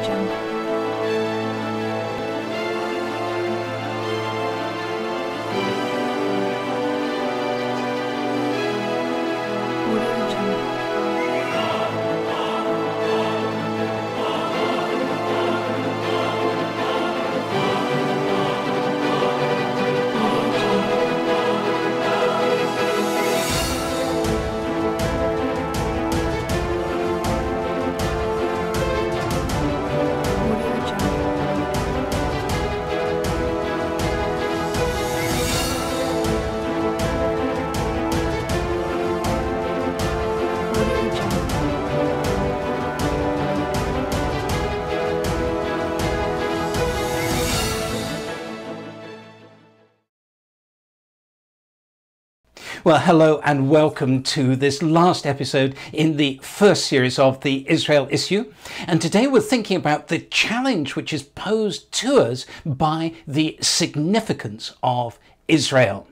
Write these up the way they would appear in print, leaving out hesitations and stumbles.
Jungle. Audio Jungle. Audio Jungle. Audio Jungle. Audio Jungle. Well, hello and welcome to this last episode in the first series of the Israel issue. And today we're thinking about the challenge which is posed to us by the significance of Israel.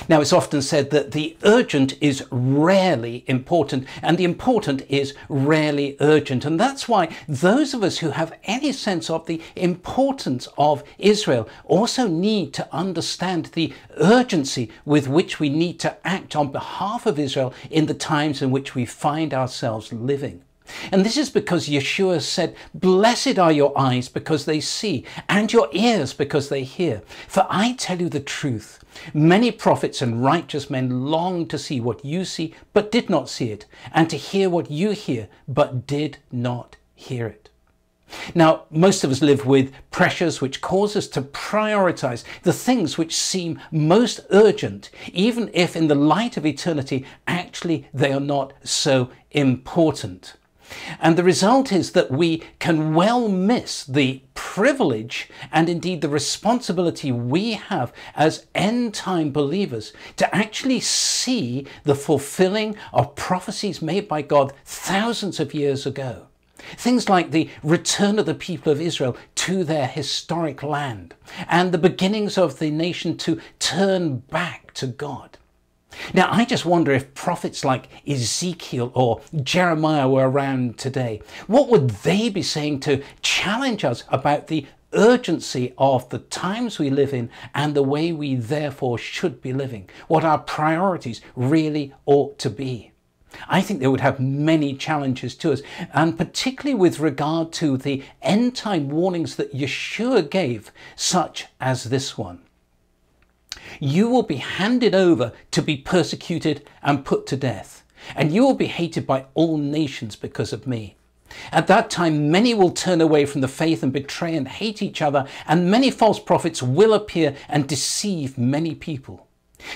Now, it's often said that the urgent is rarely important and the important is rarely urgent. And that's why those of us who have any sense of the importance of Israel also need to understand the urgency with which we need to act on behalf of Israel in the times in which we find ourselves living. And this is because Yeshua said, "Blessed are your eyes because they see, and your ears because they hear. For I tell you the truth, many prophets and righteous men longed to see what you see, but did not see it, and to hear what you hear, but did not hear it." Now, most of us live with pressures which cause us to prioritize the things which seem most urgent, even if in the light of eternity, actually they are not so important. And the result is that we can well miss the privilege and indeed the responsibility we have as end-time believers to actually see the fulfilling of prophecies made by God thousands of years ago. Things like the return of the people of Israel to their historic land and the beginnings of the nation to turn back to God. Now, I just wonder if prophets like Ezekiel or Jeremiah were around today. What would they be saying to challenge us about the urgency of the times we live in and the way we therefore should be living? What our priorities really ought to be? I think they would have many challenges to us, and particularly with regard to the end-time warnings that Yeshua gave, such as this one. You will be handed over to be persecuted and put to death, and you will be hated by all nations because of me. At that time, many will turn away from the faith and betray and hate each other, and many false prophets will appear and deceive many people.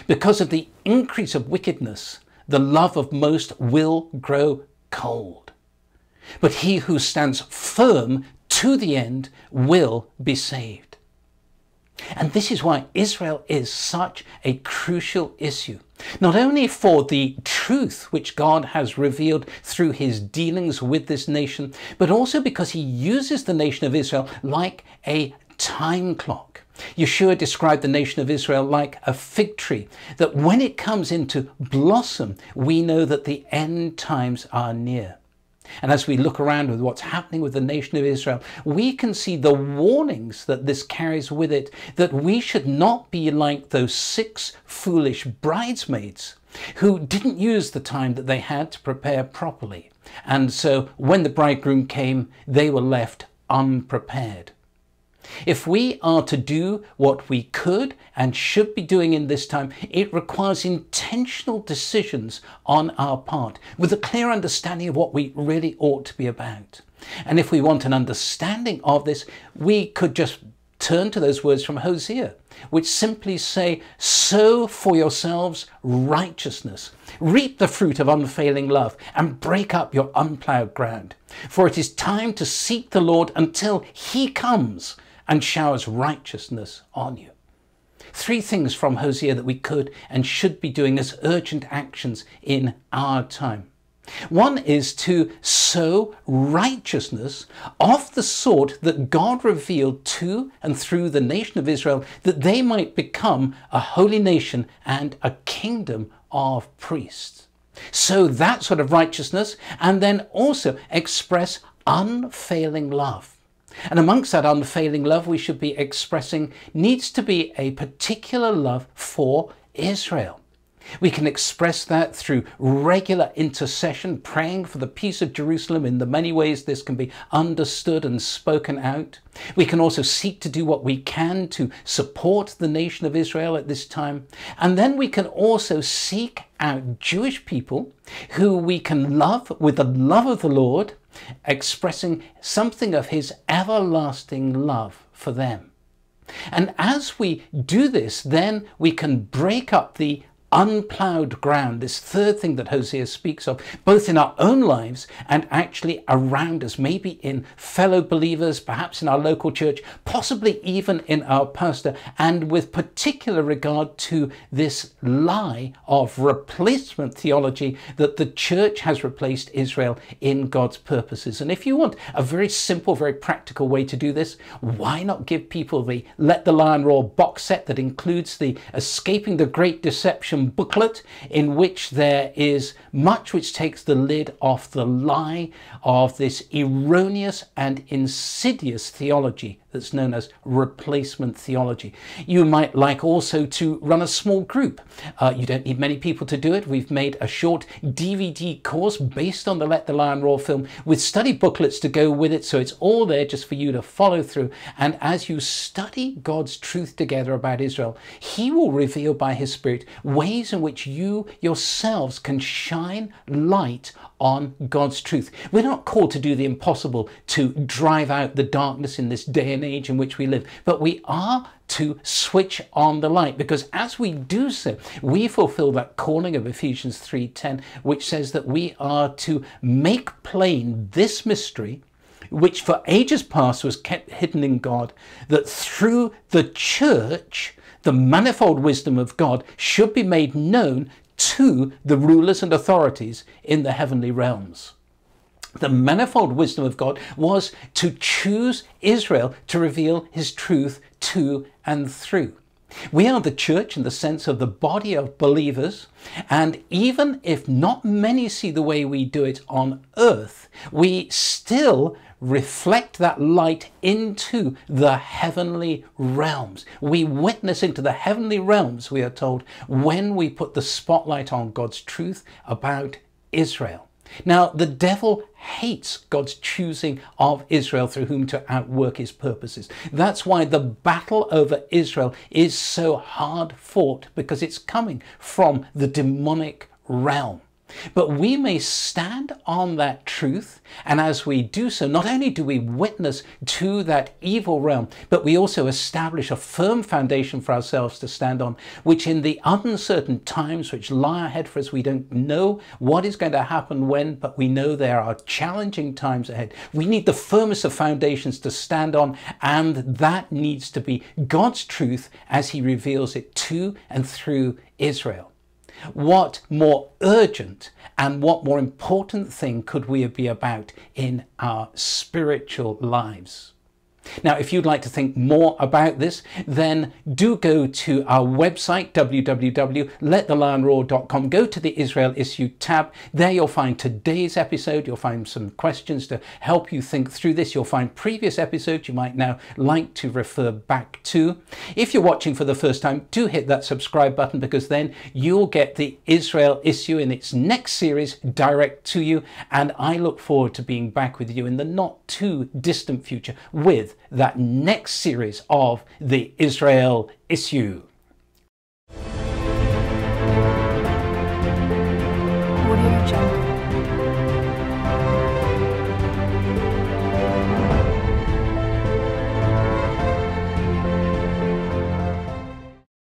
Because of the increase of wickedness, the love of most will grow cold. But he who stands firm to the end will be saved. And this is why Israel is such a crucial issue, not only for the truth which God has revealed through his dealings with this nation, but also because he uses the nation of Israel like a time clock. Yeshua described the nation of Israel like a fig tree, that when it comes into blossom, we know that the end times are near. And as we look around with what's happening with the nation of Israel, we can see the warnings that this carries with it, that we should not be like those 6 foolish bridesmaids who didn't use the time that they had to prepare properly. And so when the bridegroom came, they were left unprepared. If we are to do what we could and should be doing in this time, it requires intentional decisions on our part with a clear understanding of what we really ought to be about. And if we want an understanding of this, we could just turn to those words from Hosea, which simply say, "Sow for yourselves righteousness, reap the fruit of unfailing love, and break up your unplowed ground. For it is time to seek the Lord until he comes and showers righteousness on you." 3 things from Hosea that we could and should be doing as urgent actions in our time. One is to sow righteousness of the sort that God revealed to and through the nation of Israel, that they might become a holy nation and a kingdom of priests. Sow that sort of righteousness and then also express unfailing love. And amongst that unfailing love we should be expressing needs to be a particular love for Israel. We can express that through regular intercession, praying for the peace of Jerusalem. In the many ways this can be understood and spoken out. We can also seek to do what we can to support the nation of Israel at this time. And then we can also seek out Jewish people who we can love with the love of the Lord, expressing something of his everlasting love for them. And as we do this, then we can break up the unplowed ground, this third thing that Hosea speaks of, both in our own lives and actually around us, maybe in fellow believers, perhaps in our local church, possibly even in our pastor, and with particular regard to this lie of replacement theology that the church has replaced Israel in God's purposes. And if you want a very simple, very practical way to do this, why not give people the Let the Lion Roar box set that includes the Escaping the Great Deception booklet, in which there is much which takes the lid off the lie of this erroneous and insidious theology that's known as replacement theology. You might like also to run a small group. You don't need many people to do it. We've made a short DVD course based on the Let the Lion Roar film with study booklets to go with it, so it's all there just for you to follow through. And as you study God's truth together about Israel, he will reveal by his Spirit ways in which you yourselves can shine light on God's truth. We're not called to do the impossible, to drive out the darkness in this day and age in which we live, but we are to switch on the light, because as we do so, we fulfill that calling of Ephesians 3:10, which says that we are to make plain this mystery, which for ages past was kept hidden in God, that through the church, the manifold wisdom of God should be made known to the rulers and authorities in the heavenly realms. The manifold wisdom of God was to choose Israel to reveal his truth to and through. We are the church in the sense of the body of believers, and even if not many see the way we do it on earth, we still reflect that light into the heavenly realms. We witness into the heavenly realms, we are told, when we put the spotlight on God's truth about Israel. Now, the devil hates God's choosing of Israel through whom to outwork his purposes. That's why the battle over Israel is so hard fought, because it's coming from the demonic realm. But we may stand on that truth, and as we do so, not only do we witness to that evil realm, but we also establish a firm foundation for ourselves to stand on, which in the uncertain times which lie ahead for us, we don't know what is going to happen when, but we know there are challenging times ahead. We need the firmest of foundations to stand on, and that needs to be God's truth as he reveals it to and through Israel. What more urgent and what more important thing could we be about in our spiritual lives? Now, if you'd like to think more about this, then do go to our website, www.lethelionroar.com. Go to the Israel Issue tab. There you'll find today's episode. You'll find some questions to help you think through this. You'll find previous episodes you might now like to refer back to. If you're watching for the first time, do hit that subscribe button, because then you'll get the Israel Issue in its next series direct to you. And I look forward to being back with you in the not too distant future with that next series of the Israel Issue.